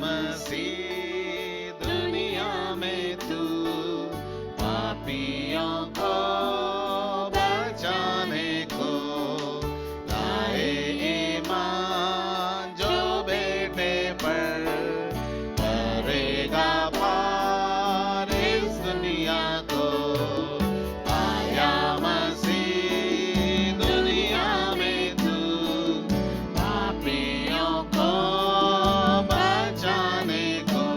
मसीह दुनिया में तू पापियों को बचाने को लाए ईमान जो बेटे पर करेगा पार इस दुनिया को। आया मसीह दुनिया में तू पापियों को बचाने को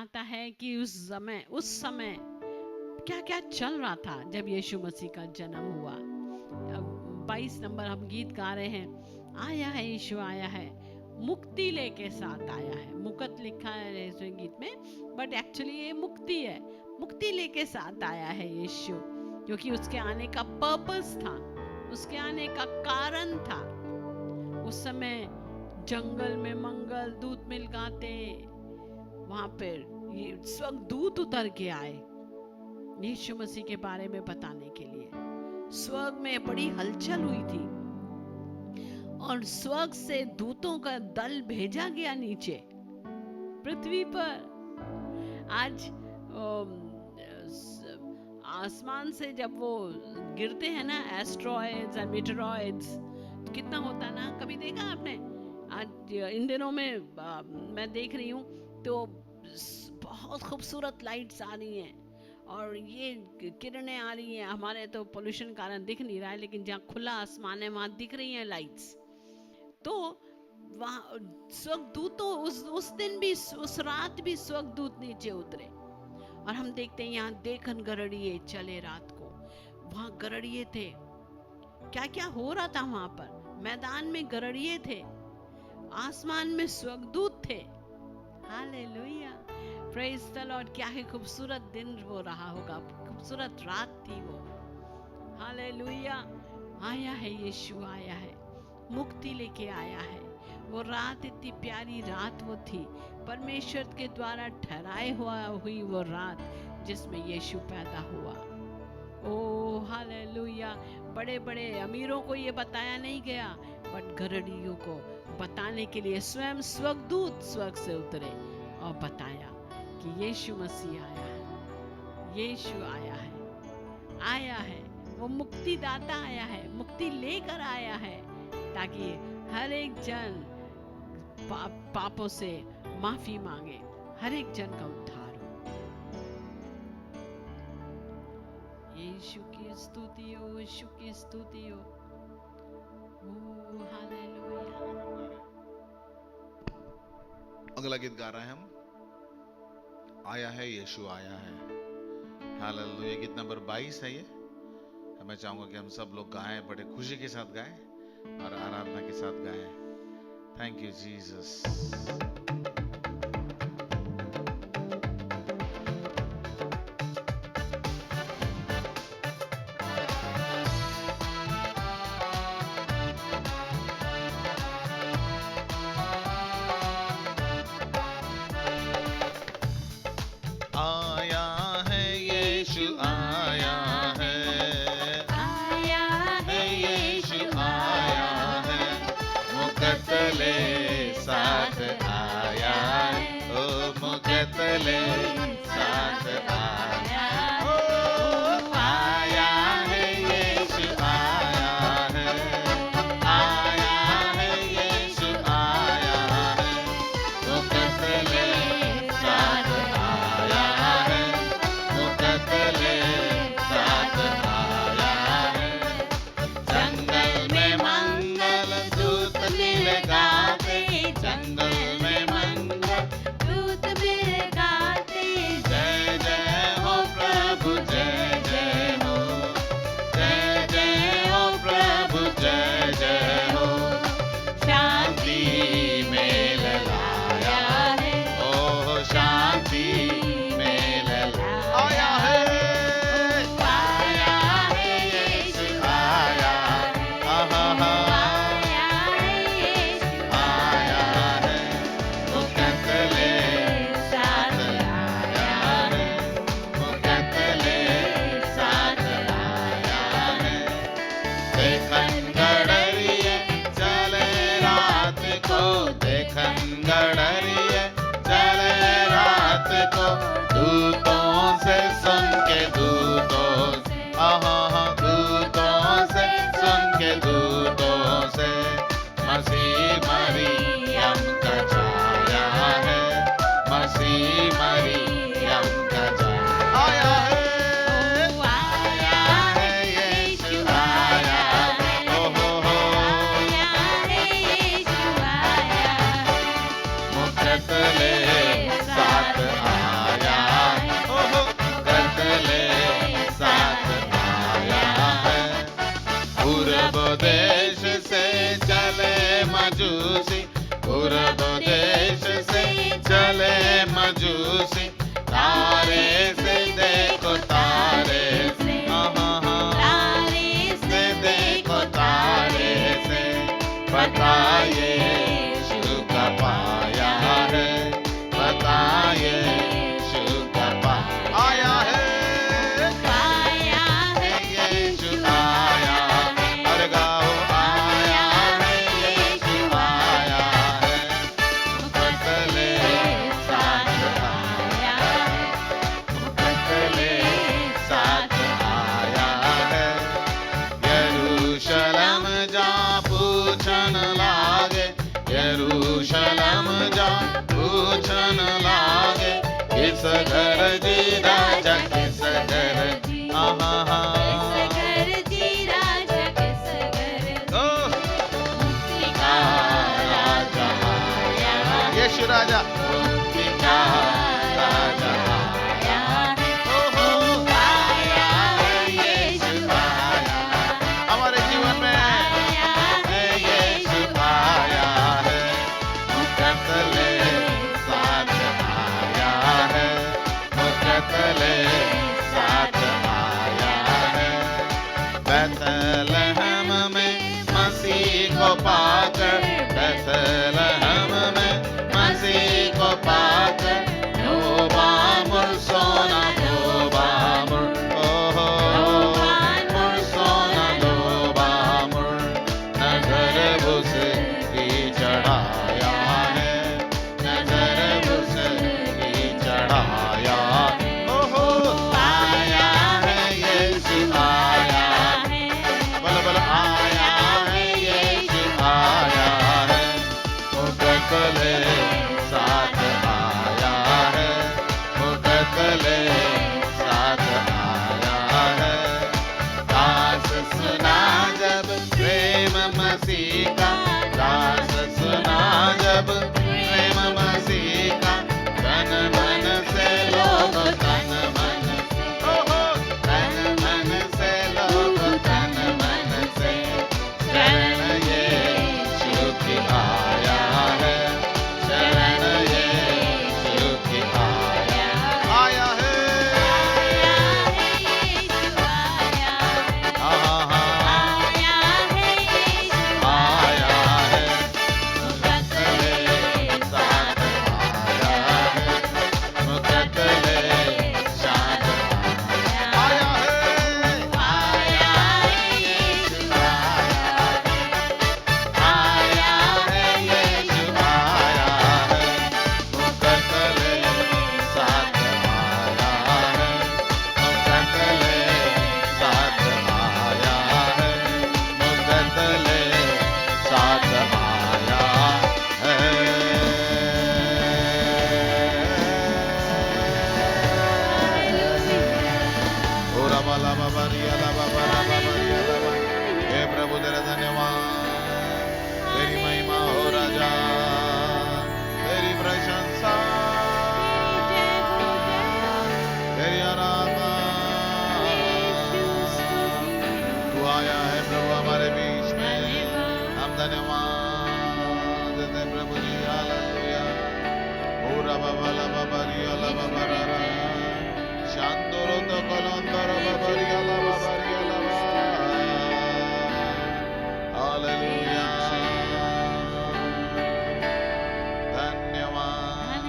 बताता है कि उस समय क्या क्या चल रहा था जब यीशु मसीह का जन्म हुआ। 22 नंबर हम गीत गा रहे हैं, आया है यीशु आया है, मुक्ति लेके साथ आया है। मुकत लिखा है इस गीत में, बट एक्चुअली ये मुक्ति है। मुक्ति लेके साथ आया है यीशु, क्योंकि उसके आने का पर्पस था, उसके आने का कारण था। उस समय जंगल में मंगल दूत मिल गाते, वहां पर ये स्वर्गदूत उतर के आए यीशु मसीह के बारे में बताने के लिए। स्वर्ग में बड़ी हलचल हुई थी और स्वर्ग से दूतों का दल भेजा गया नीचे पृथ्वी पर। आज आसमान से जब वो गिरते हैं ना एस्ट्रॉइड्स और मीटरॉइड्स, तो कितना होता है ना, कभी देखा आपने? आज इन दिनों में मैं देख रही हूँ तो बहुत खूबसूरत लाइट्स आ रही हैं और ये किरणें आ रही हैं। हमारे तो पोल्यूशन कारण दिख नहीं रहा है, लेकिन जहाँ खुला आसमान है वहाँ दिख रही हैं लाइट्स। तो वहाँ स्वर्गदूतों उस दिन भी, उस रात भी स्वर्गदूत नीचे उतरे और हम देखते हैं यहाँ देखन गरड़िए चले रात को। वहाँ गरड़िए थे, क्या क्या हो रहा था वहाँ पर। मैदान में गरड़िए थे, आसमान में स्वर्गदूत थे। Hallelujah, praise the Lord. क्या है खूबसूरत दिन वो रहा होगा, खूबसूरत रात थी वो। हालेलुया, आया है यीशु आया है, मुक्ति लेके आया है। वो रात इतनी प्यारी रात वो थी, परमेश्वर के द्वारा ठहराए हुई वो रात जिसमें यीशु पैदा हुआ। ओ हालेलुया। बड़े बड़े अमीरों को ये बताया नहीं गया, बट गरड़ियों को बताने के लिए स्वयं स्वर्गदूत स्वर्ग से उतरे और बताया कि यीशु मसीह आया है, यीशु आया है, वो मुक्तिदाता आया है, मुक्ति लेकर आया है, ताकि हर एक जन पापों से माफी मांगे, हर एक जन का उद्धार हो। यीशु की स्तुति हो, यीशु की स्तुति हो। हालेलुया। अगला गीत गा रहे हैं हम, आया है यीशु आया है। हालेलुया। गीत नंबर 22 है ये। मैं चाहूंगा कि हम सब लोग गाएं, बड़े खुशी के साथ गाएं और आराधना के साथ गाएं। Thank you Jesus. आया है यीशु आया है, आया है यीशु आया है, मुकतले साथ आया है, ओ मुकतले साथ आया है, ओ आया है यीशु आया है, आया है यीशु आया है, मुकतले साथ आया है, मुकतले साथ आया है। जंगल में मंगल दूत मिल गाते, जंगल में मंगल दूत मिल गाते, मजूसी, पूरब देश से चले मजूसी, तारे से देखो तारे से, तारे से देखो तारे से, बताइए यीशु का पाया है, बताइए यीशु का आया है, आया है यीशु आया, हर गाओ आया है, यीशु आया है, मुकद्दले साथ आया है, मुकद्दले साथ आया है, यरूशलेम जा पूछन लागे, यरूशलेम जा पूछन लागे, किस घर जी राजा, किस घर जी, किस घर जी राजा, किस घर मुक्ति का राजा आया है, यीशु राजा, मुक्ति का राजा आया है, ओहो आया है यीशु आया है, हमारे जीवन में आया है यीशु आया है, मुकद्दले साथ आया है, मुकद्दले साथ आया है, बैतलहम में मसीह को पाकर, बैतलहम में मसीह को पाकर, नोबामुर सोना नोबामुर, ओहो नोबामुर सोना नोबामुर, नजर उसकी चढ़ाया है, नजर उसकी चढ़ाया, ओहो आया है यीशु आया है, बल बल आया है यीशु आया है, मुकद्दले साथ आया है, मुकद्दले साथ आया है, दास सुना जब प्रेम मसीह का, दास सुना जब प्रेम मसीह का, तन मन से लोग, तन मन से, ओहो तन मन से लोग, तन मन से, शरण यीशु की आया है, शरण यीशु की आया है, आया है यीशु आया है, आहा आया है यीशु आया है, मुकद्दले साथ आया है, मुकद्दले साथ आया है, आया है यीशु आया है, आया है यीशु आया है, मुकद्दले साथ आया है, मुकद्दले साथ आया है, मुकद्दले साथ आया है। ओरा बाला बाबा रिया ला बाबा ला बाबा रिया ला बा। हे प्रभु तेरा धन्यवाद, तेरी महिमा हो राजा, तेरी प्रशंसा, तेरी आराधना, तू आया है प्रभु हमारे बीच में, हम धन्यवाद देते हैं प्रभु जी, हालेलुया। ओरा बाबा ला बाबा रिया ला बाबा रा रा, शांतोरो तो कलंदरो बाबा रिया ला बाबा रिया ला बा। हालेलुया, धन्यवाद।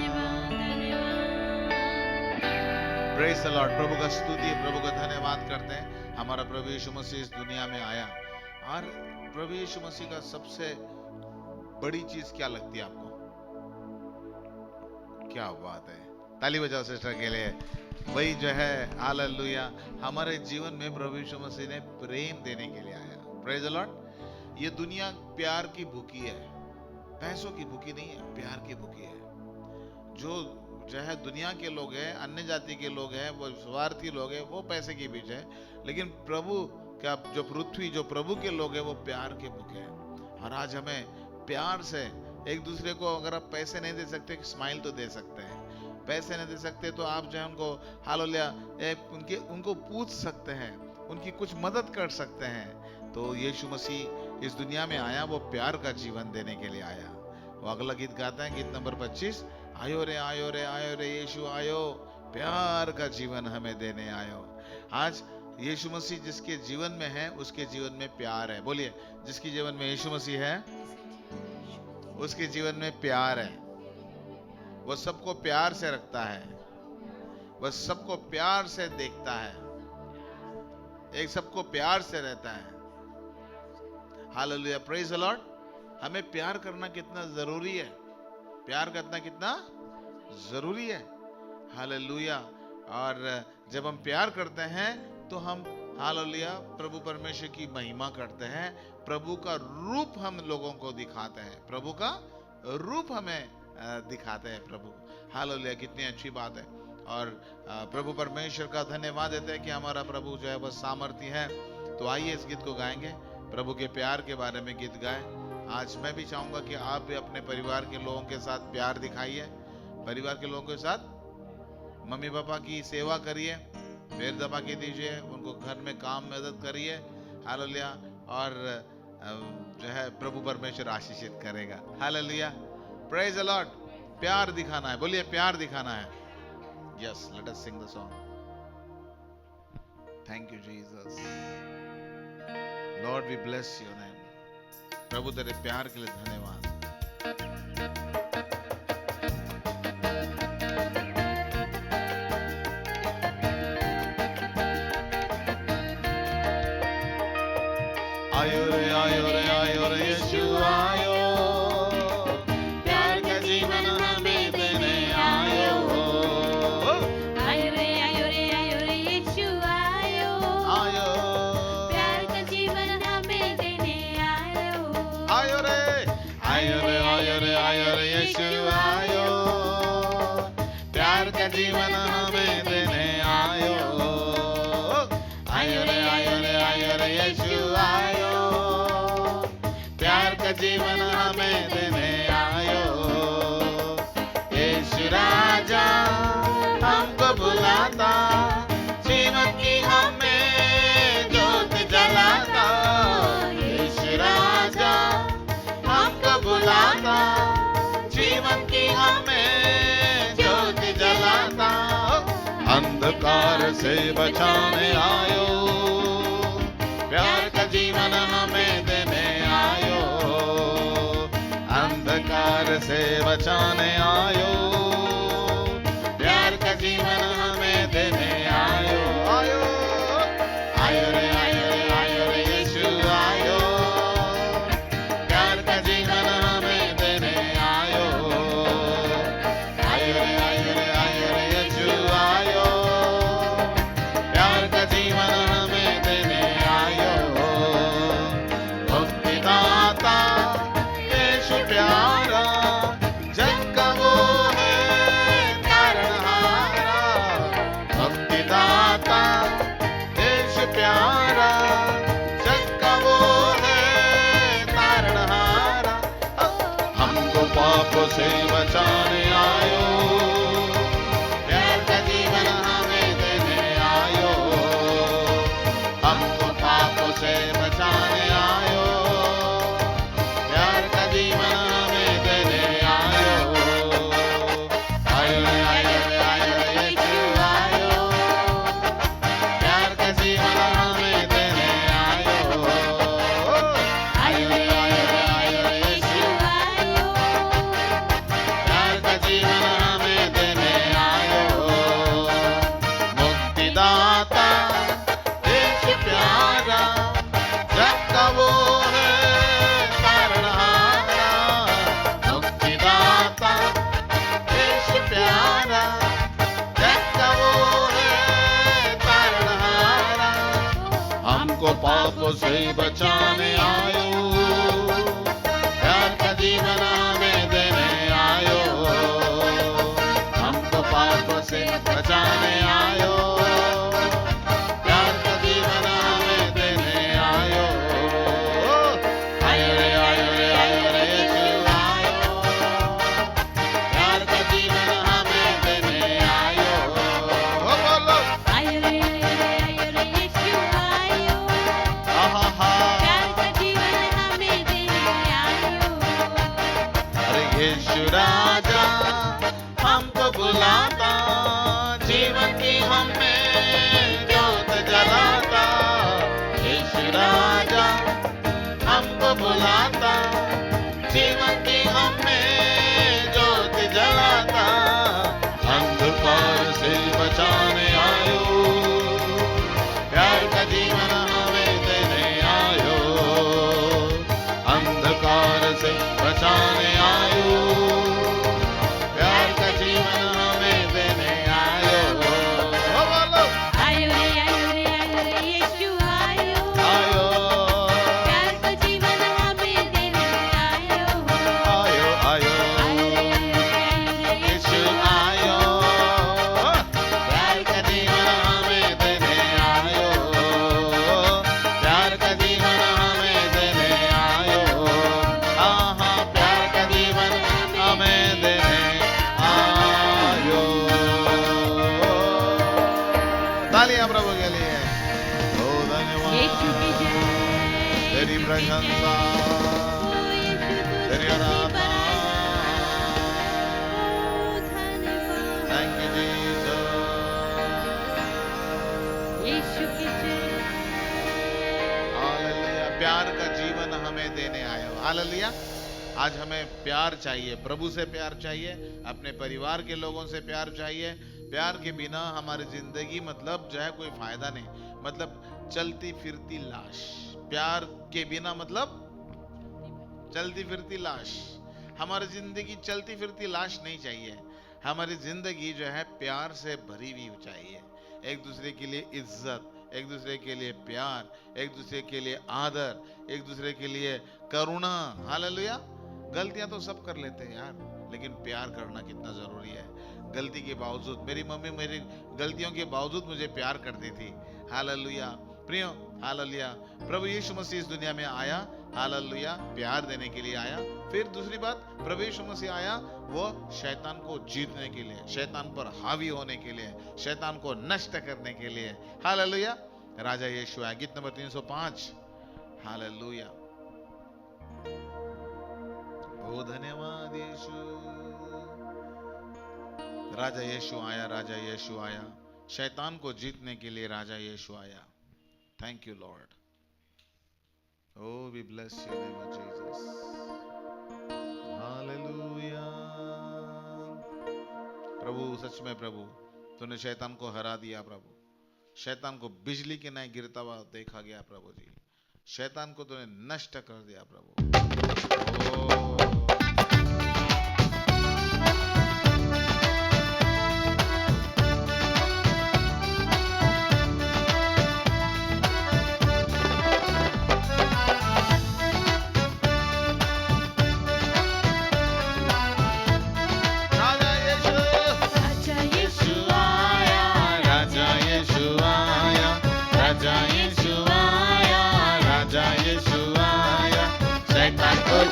Praise the Lord. प्रभु का स्तुति, प्रभु का धन्यवाद करते हैं। हमारा प्रभु यीशु मसीह इस दुनिया में आया, और प्रभु यीशु मसीह का सबसे बड़ी चीज क्या लगती है आपको? क्या बात है, ताली बजाओ सिस्टर के लिए। वही जो है, हालेलुया, हमारे जीवन में प्रभु यीशु मसीह ने प्रेम देने के लिए आया। Praise the Lord. ये दुनिया प्यार की भूखी है, पैसों की भूखी नहीं है, प्यार की भूखी है। जो है दुनिया के लोग हैं, अन्य जाति के लोग हैं, वो स्वार्थी लोग हैं, वो पैसे के पीछे है। लेकिन प्रभु का जो पृथ्वी, जो प्रभु के लोग हैं, वो प्यार के भूखे हैं। और आज हमें प्यार से एक दूसरे को, अगर आप पैसे नहीं दे सकते, स्माइल तो दे सकते हैं। पैसे नहीं दे सकते तो आप जो है उनको हालेलुया उनको पूछ सकते हैं, उनकी कुछ मदद कर सकते हैं। तो यीशु मसीह इस दुनिया में आया, वो प्यार का जीवन देने के लिए आया। वो अगला गीत गाता है, गीत नंबर 25, आयो रे आयो रे आयो रे यीशु आयो, प्यार का जीवन हमें देने आयो। आज यीशु मसीह जिसके जीवन में है, उसके जीवन में प्यार है। बोलिए, जिसके जीवन में यीशु मसीह है उसके जीवन में प्यार है। वो सबको प्यार से रखता है, वह सबको प्यार से देखता है, एक सबको प्यार से रहता है। Hallelujah, praise the Lord. हमें प्यार करना कितना जरूरी है, प्यार करना कितना जरूरी है। हालेलुया। और जब हम प्यार करते हैं तो हम हालेलुया प्रभु परमेश्वर की महिमा करते हैं, प्रभु का रूप हम लोगों को दिखाते हैं, प्रभु का रूप हमें दिखाते हैं प्रभु। हालेलुया, कितनी अच्छी बात है। और प्रभु परमेश्वर का धन्यवाद देते हैं कि हमारा प्रभु जो है वह सामर्थी है। तो आइए इस गीत को गाएंगे, प्रभु के प्यार के बारे में गीत गाएं। आज मैं भी चाहूंगा कि आप भी अपने परिवार के लोगों के साथ प्यार दिखाइए, परिवार के लोगों के साथ मम्मी पापा की सेवा करिए, पैर दबा के दीजिए, उनको घर में काम में मदद करिए। हालेलुया। और जो है प्रभु परमेश्वर आशीषित करेगा। Hallelujah, praise the Lord. प्यार दिखाना है, बोलिए प्यार दिखाना है। Yes, let us sing the song. Thank you Jesus, Lord we bless your name. प्रभु तेरे प्यार के लिए धन्यवाद। आयो रे आयो रे आयो रे यीशु आयो, प्यार का जीवन हमें देने आयो। आयो रे आयो रे आयो रे यीशु आयो, आयो प्यार का जीवन हमें देने आयो। आयो रे आयो रे आयो रे आयो रे यीशु आयो, प्यार का जीवन हमें देने आयो। आयो रे आयो रे आयो रे यीशु आयो, प्यार का जीवन हमें देने आयो। यीशु राजा हमको बुलाता, जीवन की हमें ज्योत जलाता। यीशु राजा हमको बुलाता, जीवन की हमें ज्योत जलाता। अंधकार से बचाने आयो, प्यार का जीवन हमें देने आयो। अंधकार से बचाने आयो, प्यार का जीवन हमें देने आयो। आयो आयो रे आयो रे आयो रे यीशु आयो, प्यार का जीवन हमें देने आयो। आयो रे आयो रे आयो रे यीशु आयो, प्यार का जीवन हमें देने आयो। मुक्तिदाता यीशु प्यारा, जग का वो है तारणहारा। मुक्तिदाता यीशु प्यारा, जग का वो है तारणहारा। हमको पापों से बचाने आयो, प्यार का जीवन हमें देने आयो। हमको पापों से बचाने आयो, प्यार का जीवन हमें देने आयो। आयो रे आयो रे आयो रे यीशु आयो, प्यार का जीवन हमें देने आयो। आयो रे आयो रे आयो रे यीशु आयो, प्यार का जीवन हमें देने आयो। मुक्तिदाता यीशु प्यारा, जग का वो है तारणहारा। मुक्तिदाता यीशु प्यारा, जग का वो है तारणहारा। हमको पापों से बचाने आयो, प्यार का जीवन हमें देने आयो। हमको पापों से बचाने आयो, प्यार का जीवन हमें देने आयो। आयो रे आयो रे आयो रे यीशु आयो, प्यार का जीवन हमें देने आयो। बोलो आयो रे आयो रे आयो रे यीशु आयो, आहा हा। यीशु राजा हमको बुलाता, जीवन की हमें ज्योत जलाता। यीशु राजा हमको बुलाता, जीवन की हमें ज्योत जलाता। अंधकार से बचाने आयो, प्यार का जीवन हमें देने आयो। अंधकार से बचाने आयो, प्यार का जीवन हमें देने आयो। ओ बोलो आयो रे आयो रे आयो रे यीशु आयो, आयो प्यार का जीवन हमें देने आयो। आयो आयो आयो रे आयो रे यीशु आयो, प्यार का जीवन हमें देने आयो। प्यार का जीवन हमें देने आयो। आहा प्यार का जीवन हमें देने आयो। तालियां प्रभु के लिए। ओ यीशु धन्यवाद, की जय, तेरी यीशु की प्रशंसा, जय, ओ तेरी यीशु आराधना। धन्यवाद, थैंक यू जीसस। यीशु की जय। हालेलुया, प्यार का जीवन हमें देने आए हो। हालेलुया, आज हमें प्यार चाहिए, प्रभु से प्यार चाहिए, अपने परिवार के लोगों से प्यार चाहिए। प्यार के बिना हमारी जिंदगी मतलब जो है कोई फायदा नहीं, मतलब चलती फिरती लाश। प्यार के बिना मतलब चलती फिरती लाश। हमारी जिंदगी चलती फिरती लाश नहीं चाहिए। हमारी जिंदगी जो है प्यार से भरी हुई चाहिए। एक दूसरे के लिए इज्जत, एक दूसरे के लिए प्यार, एक दूसरे के लिए आदर, एक दूसरे के लिए करुणा। हालेलुया, गलतियां तो सब कर लेते हैं यार, लेकिन प्यार करना कितना जरूरी है। गलती के बावजूद, मेरी मम्मी मेरी गलतियों के बावजूद मुझे प्यार करती थी। हालेलुया प्रियो, हालेलुया। प्रभु यीशु मसीह इस दुनिया में आया, हालेलुया, प्यार देने के लिए आया। फिर दूसरी बात, प्रभु यीशु मसीह आया वो शैतान को जीतने के लिए, शैतान पर हावी होने के लिए, शैतान को नष्ट करने के लिए। हालेलुया, राजा यीशु आया। गीत नंबर 305। हालेलुया, ओ धन्यवाद यीशु। राजा यीशु आया, राजा यीशु आया, शैतान को जीतने के लिए राजा यीशु आया। Thank you Lord. Oh, we bless your name, of Jesus. Hallelujah. प्रभु, सच में प्रभु, तूने शैतान को हरा दिया प्रभु। शैतान को बिजली के नहीं गिरता हुआ देखा गया प्रभु जी। शैतान को तूने नष्ट कर दिया प्रभु। ओ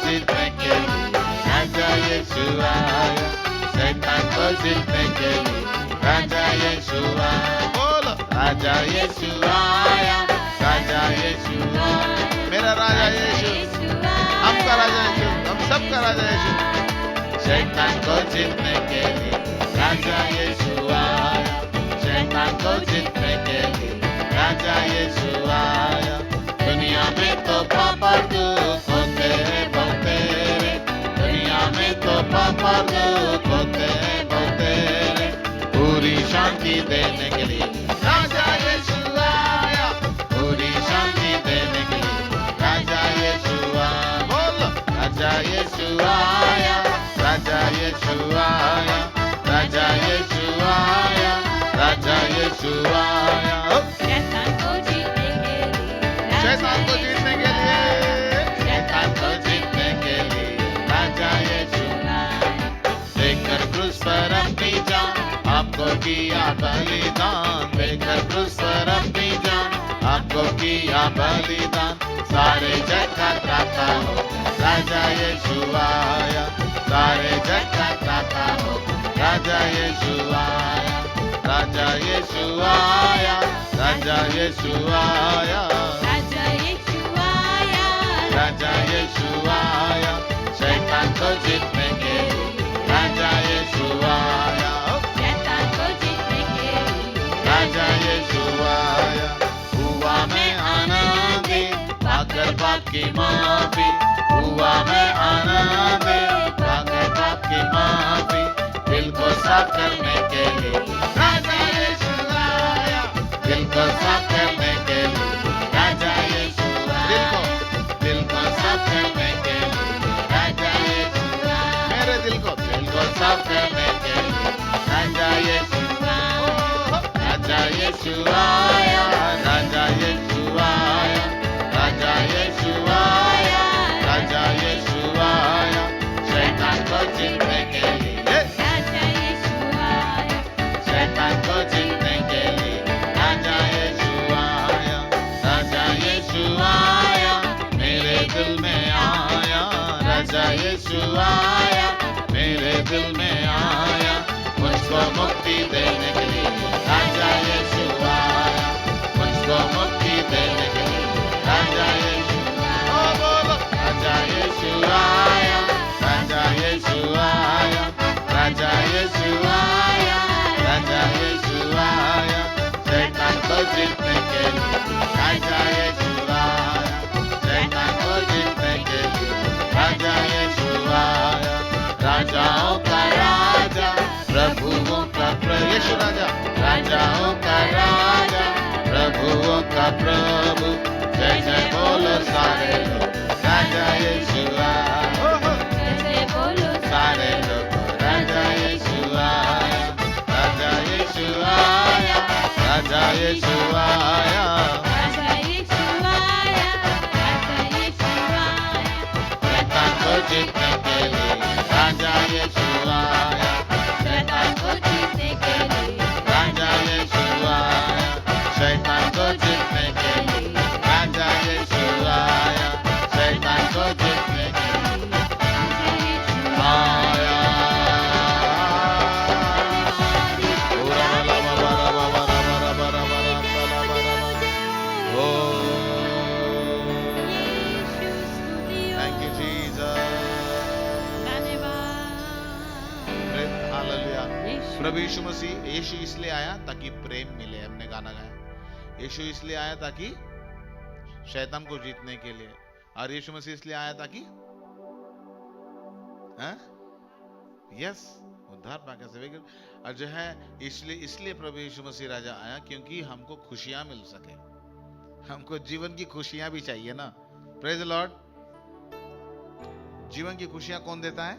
जीतने के लिए राजा यीशु आया, शैतान को जीतने के लिए राजा यीशु आया। बोलो राजा यीशु आया, राजा यीशु आया, मेरा राजा यीशु, हमका राजा यीशु, हम सबका राजा यीशु। शैतान को जीतने के लिए राजा यीशु आया, शैतान को जीतने के लिए राजा यीशु आया। दुनिया में तो पापा दुख होते हैं बहुते रे, दुनिया में तो पापा दुख होते हैं बहुते रे, पूरी शांति देने के लिए राजा यीशु आया, पूरी शांति देने के लिए राजा यीशु आया। बोलो राजा यीशु आया, राजा यीशु आया, राजा यीशु आया, राजा यीशु आया। शैतान को जीतने के लिए, शैतान को जीतने के लिए, शैतान को जीतने के लिए राजा यीशु देकर क्रूस पर अपनी जान, आपको किया बलिदान, देकर क्रूस पर अपनी जान, आपको किया बलिदान। सारे जग का त्राता हो राजा यीशु आया, सारे जग का त्राता हो राजा यीशु आया, राजा यीशु आया, राजा यीशु आया, राजा यीशु आया, राजा यीशु आया, शैतान को जीतने के की माफी, हुआ मैं आनंद, मांगे पाप की माफी, दिल को साफ करने के लिए राजा यीशु आया, दिल को साफ करने के लिए राजा यीशु आया, दिल को साफ करने के लिए राजा यीशु आया, मेरे दिल को साफ करने के लिए राजा यीशु आया, राजा यीशु आया, राजा यीशु आया, राजा यीशु आया, राजा यीशु आया, शैतान को जीतने के लिए राजा यीशु आया, शैतान को जीतने के लिए राजा यीशु आया, राजा यीशु आया, मेरे दिल में आया, राजा यीशु आया, मेरे दिल में आया, मुझको मुक्ति देने के लिए राजा यीशु आया, मुझको मुक्ति देने के लिए राजा यीशु आया, बोलो राजा यीशु आया, राजा यीशु आया, राजा यीशु आया, राजा यीशु आया, शैतान को जीतने के लिए राजा यीशु आया, शैतान को जीतने के लिए राजा यीशु आया, राजाओं का राजा, प्रभुओं का प्रभु, यीशु राजा, राजाओं का राजा, प्रभुओं का प्रभु, जय जय बोलो सारे लोग, राजा यीशु आया, जय जय बोलो सारे लोग, राजा यीशु आया, राजा यीशु आया, राजा यीशु आया, राजा यीशु आया, राजा यीशु आया, शैतान को जीतने के लिए राजा यीशु आया, शैतान को जीतने के लिए राजा यीशु आया, शैतान को जीतने के लिए राजा यीशु आया, शैतान को जीतने के लिए राजा यीशु आया। Thank you, Jesus. हालेलुया। प्रभु यीशु मसीह, यीशु इसलिए आया ताकि प्रेम मिले, हमने गाना गाया। यीशु इसलिए आया ताकि शैतान को जीतने के लिए, और यीशु मसीह इसलिए आया ताकि यस उद्धार पाके से, और जो है इसलिए प्रभु यीशु मसीह राजा आया क्योंकि हमको खुशियां मिल सके, हमको जीवन की खुशियां भी चाहिए ना। Praise the Lord. जीवन की खुशियां कौन देता है?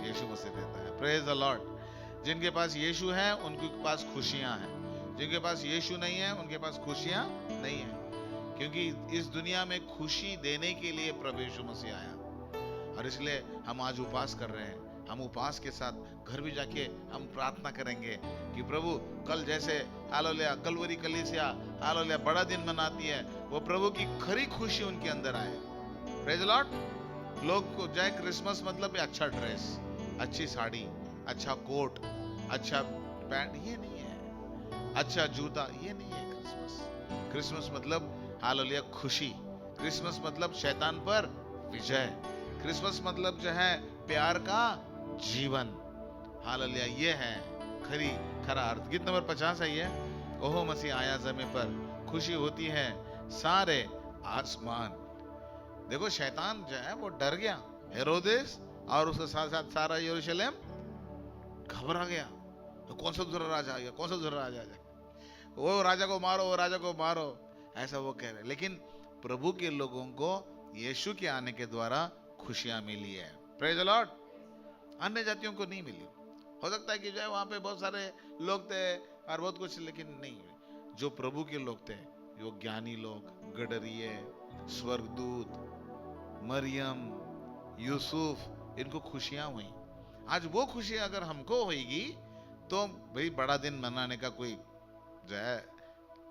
यीशु मसीह देता है। Praise the Lord. जिनके पास यीशु है उनके पास खुशियां हैं, जिनके पास यीशु नहीं है उनके पास खुशियां नहीं है, क्योंकि इस दुनिया में खुशी देने के लिए प्रभु यीशु मसीह आया। और इसलिए हम आज उपवास कर रहे हैं। हम उपवास के साथ घर भी जाके हम प्रार्थना करेंगे कि प्रभु कल जैसे हालेलुया कलवरी कलीसिया हालेलुया बड़ा दिन मनाती है, वो प्रभु की खरी खुशी उनके अंदर आए। Praise the Lord. लोग को जाए क्रिसमस मतलब अच्छा ड्रेस, अच्छी साड़ी, अच्छा कोट, अच्छा पैंट, ये नहीं है। अच्छा जूता, ये नहीं है क्रिसमस। क्रिसमस मतलब हालेलुया खुशी। क्रिसमस मतलब शैतान पर विजय। क्रिसमस मतलब जो है प्यार का जीवन। हालेलुया, ये है खरा अर्थ। गीत नंबर 50 है ये। ओहो मसीह आया ज़मीन पर, खुशी होती है सारे आसमान। देखो शैतान जो है वो डर गया, हेरोदेस और उसके साथ साथ सारा यरूशलेम घबरा गया। तो कौन सा दूसरा राजा आ गया, कौन सा दूसरा राजा आ जाएगा, वो राजा को मारो, वो राजा को मारो, ऐसा वो कह रहे। लेकिन प्रभु के लोगों को यीशु के आने के द्वारा खुशियां मिली है। Praise the Lord. अन्य जातियों को नहीं मिली। हो सकता है कि जो है वहां पे बहुत सारे लोग थे और बहुत कुछ, लेकिन नहीं, जो प्रभु के लोग थे, जो ज्ञानी लोग, गडरिये, स्वर्गदूत, मरियम, यूसुफ, इनको खुशियां हुई। आज वो खुशी अगर हमको होगी तो भाई बड़ा दिन मनाने का कोई जो है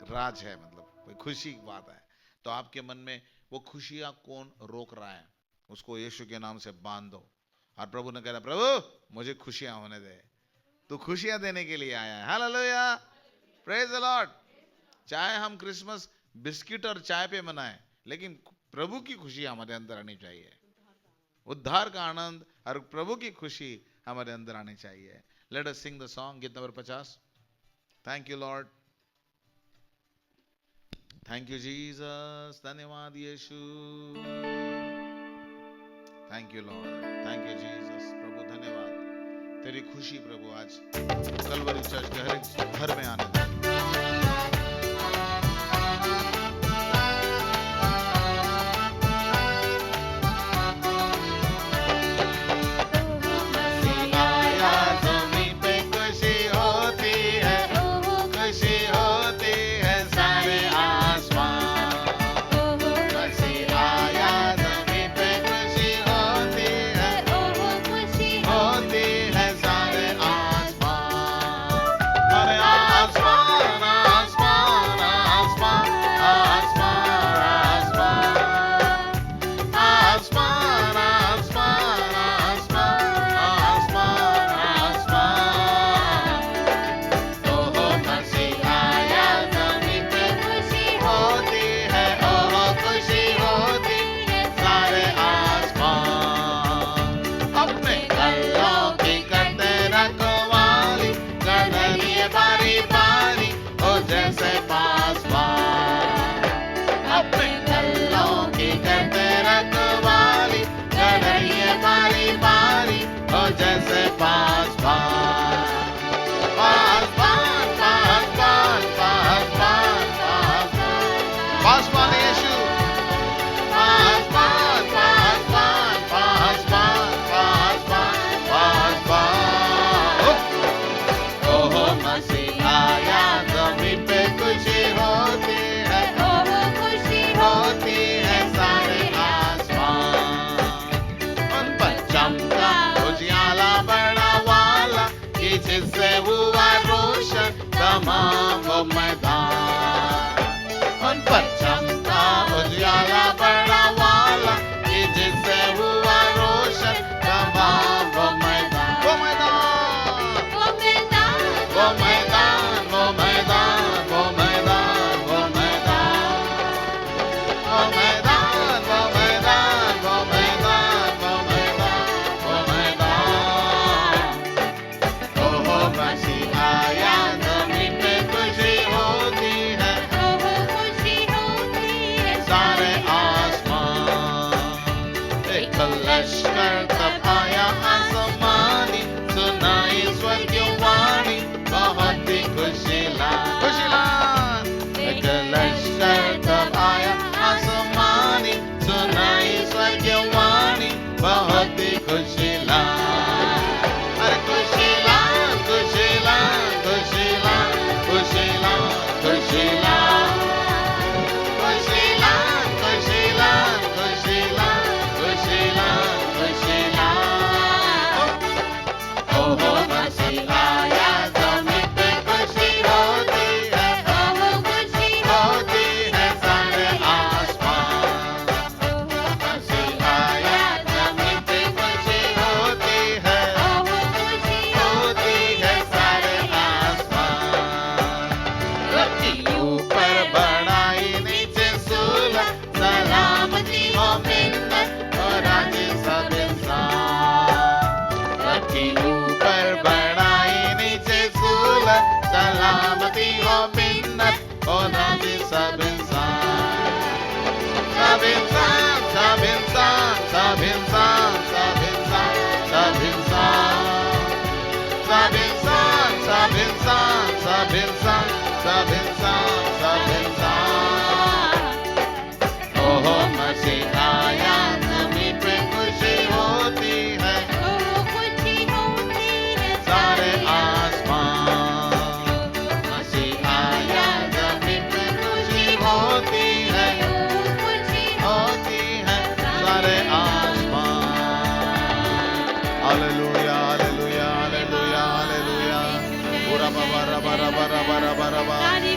राज है, मतलब कोई खुशी की बात है। तो आपके मन में वो खुशियां कौन रोक रहा है, उसको यीशु के नाम से बांध दो। और प्रभु ने कहा, प्रभु मुझे खुशियां होने दे, तू खुशियां देने के लिए आया है। Hallelujah, praise the Lord. चाहे हम क्रिसमस बिस्किट और चाय पे मनाएं, लेकिन प्रभु की खुशी हमारे अंदर आनी चाहिए। उद्धार का आनंद और प्रभु की खुशी हमारे अंदर आनी चाहिए। Let us sing the song, गीत number 50। Thank you Lord. Thank you Jesus, धन्यवाद यीशु, thank you Lord, thank you Jesus. प्रभु धन्यवाद, तेरी खुशी प्रभु आज कलवरी चर्च के हर एक घर में आने दे।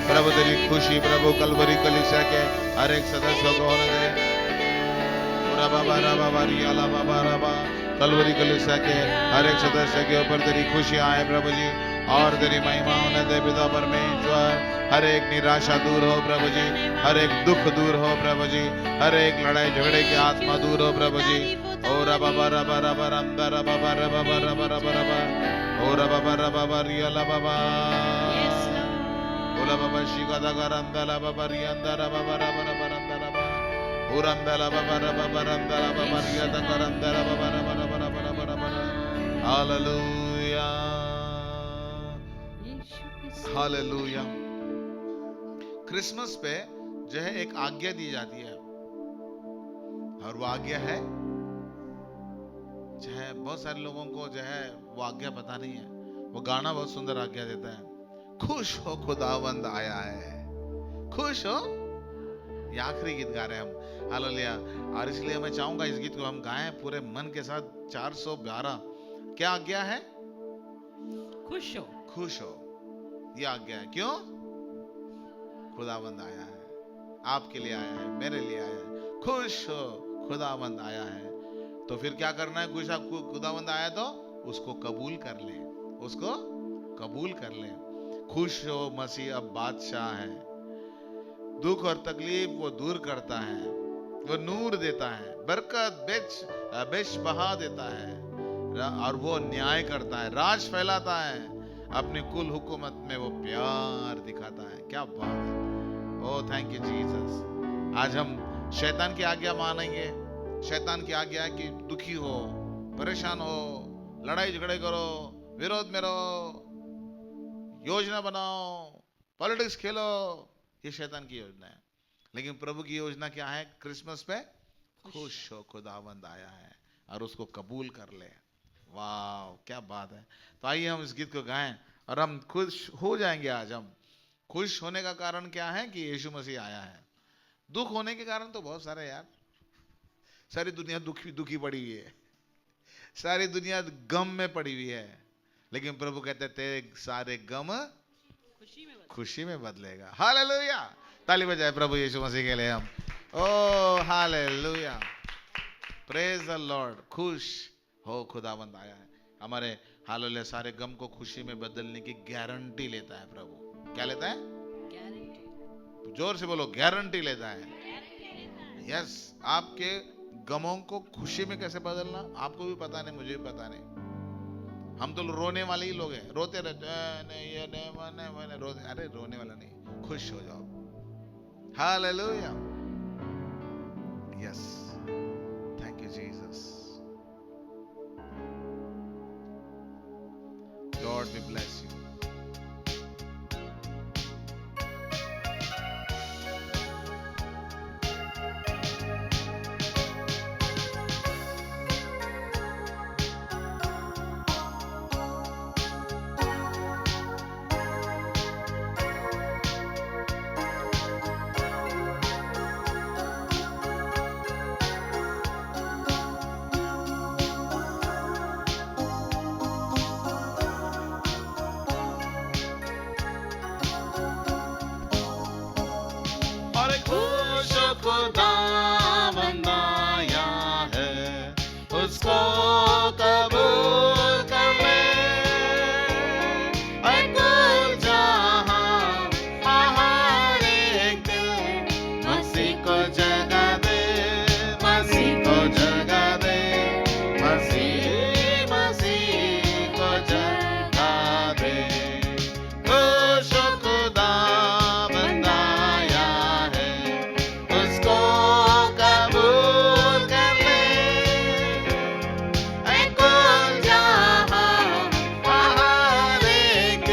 प्रभु तेरी खुशी प्रभु कलवरी कलीसिया के हर एक सदस्य को होने दे। कलवरी कलीसिया के हर एक सदस्य के ऊपर तेरी खुशी आए प्रभु जी, और तेरी महिमा होने दे पिता परमेश्वर। हर एक निराशा दूर हो प्रभु जी, हर एक दुख दूर हो प्रभु जी, हर एक लड़ाई झगड़े की आत्मा दूर हो प्रभु जी। ओ रबा रबा रबा रंदा रबा रबा रबा रबा रबा, ओ रबा रबा रिया रबा, ओ ओला बाबा शिगदा गरंदला बाबा रियंदरा बाबा रबरा बरंदरा बा उरंदला बाबा रबा रंदला बाबा रियदा गरंदला बाबा रबरा बरबरा बरबरा हालेलुया हालेलुया। क्रिसमस पे जो है एक आज्ञा दी जाती है और वो आज्ञा है जो है बहुत सारे लोगों को जो है वो आज्ञा पता नहीं है। वो गाना बहुत सुंदर आज्ञा देता है, खुश हो खुदावंद आया है, खुश हो। ये आखिरी गीत गा रहे हैं हम, हालेलुया। और इसलिए मैं चाहूंगा इस गीत को हम गाएं पूरे मन के साथ। 412 क्या आज्ञा है? खुश हो, खुश हो, ये आज्ञा है। क्यों? खुदावंद आया है, आपके लिए आया है, मेरे लिए आया है। खुश हो, खुदावंद आया है। तो फिर क्या करना है? खुश आपको खुदावंद आया तो उसको कबूल कर ले, उसको कबूल कर ले। खुश हो, मसीह अब बादशाह है। दुख और तकलीफ वो दूर करता है, वो नूर देता है, बरकत बेच बहा देता है और वो न्याय करता है, राज फैलाता है, अपनी कुल हुकूमत में वो प्यार दिखाता है। क्या बात है! ओ थैंक यू जीसस। आज हम शैतान की आज्ञा मानेंगे। शैतान की आज्ञा है कि दुखी हो, परेशान हो, लड़ाई झगड़े करो, विरोध में रहो, योजना बनाओ, पॉलिटिक्स खेलो। ये शैतान की योजना है। लेकिन प्रभु की योजना क्या है? क्रिसमस पे खुश हो, खुदावंद आया है, और उसको कबूल कर ले। वाह क्या बात है! तो आइए हम इस गीत को गाएं और हम खुश हो जाएंगे। आज हम खुश होने का कारण क्या है? कि यीशु मसीह आया है। दुख होने के कारण तो बहुत सारे यार, सारी दुनिया दुखी पड़ी हुई है, सारी दुनिया गम में पड़ी हुई है। लेकिन प्रभु कहते तेरे सारे गम खुशी में बदलेगा। हालेलुया! ताली बजाए प्रभु यीशु मसीह के लिए हम। ओ हालेलुया, प्रेज द लॉर्ड। खुश हो, खुदावंद आया है। हमारे हालेलुया सारे गम को खुशी में बदलने की गारंटी लेता है प्रभु। क्या लेता है? गारंटी। जोर से बोलो, गारंटी लेता है। यस, आपके गमों को खुशी में कैसे बदलना आपको भी पता नहीं, मुझे भी पता नहीं। हम तो रोने वाले ही लोग हैं, रोते रहते हैं, ये मैंने रोते। अरे रोने वाला नहीं, खुश हो जाओ। Hallelujah, yes, thank you Jesus. God B bless you. खुदावंद आया है, उसको कबूल कर ले। कुल जहां हर एक दिल मसीह को जगा दे, मसीह को जगा दे, मसीह को जगा दे। खुश खुदावंद आया है, उसको कबूल कर ले। कुल जहां हर एक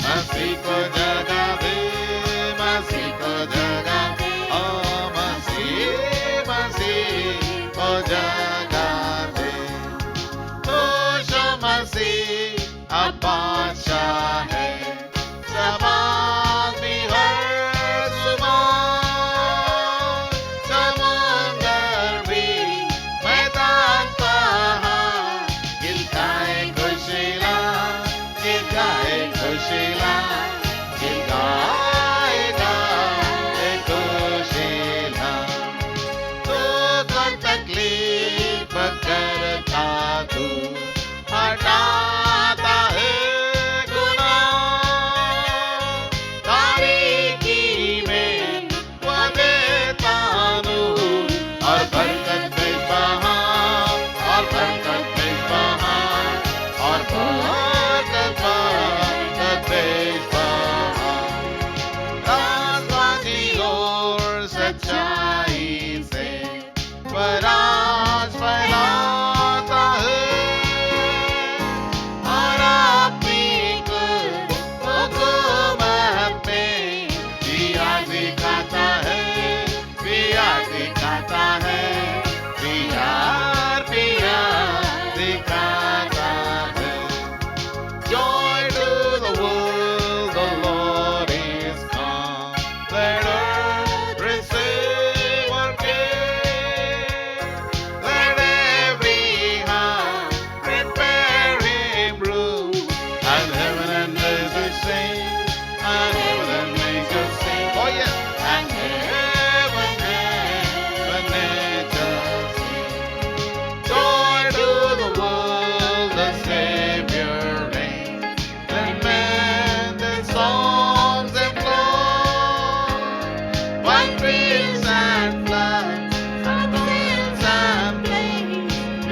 मसीह को जगा दे, मसीह को जगा दे, ओ मसीह को जगा दे। खुश मसीह अब बादशाह है, समाज भी हर जुबान, समुंदर भी मैदान पहाड़, गिलगाए खुशिला, गिलगाए खुशिला, गिलगाएगा खुशिला। दुख और तकलीफ करता तू हटाता है गुनाह,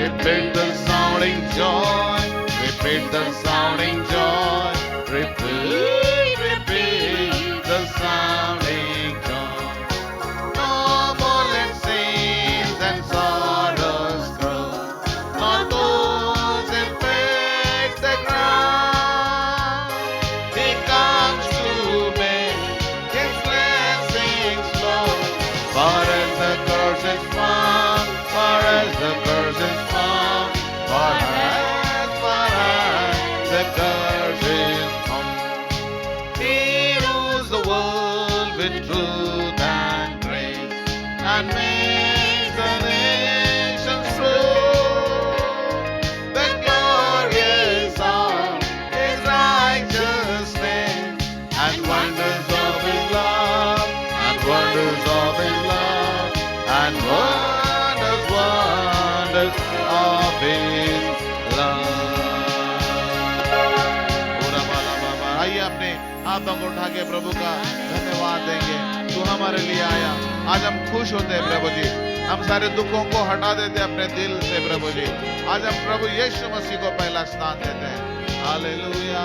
Repeat the sounding joy. Repeat the sounding joy. Repeat, repeat the sounding joy. No more let sins and sorrows grow. Not those infect the ground. He comes to make His blessings flow. For as the curse is found, for as the curse is found, for as the curse is found. He rules the world with truth and grace, and makes the nations true. The glorious are His righteousness, and wonders of His love, and wonders of His love, and wonders, wonders of His love. पूरा बाला बाबा, आइए अपने हाथों को उठा के प्रभु का धन्यवाद देंगे। तू हमारे लिए आया। आज हम खुश होते हैं प्रभु जी। हम सारे दुखों को हटा देते हैं अपने दिल से प्रभु जी। आज हम प्रभु यीशु मसीह को पहला स्थान देते हैं। हालेलुया।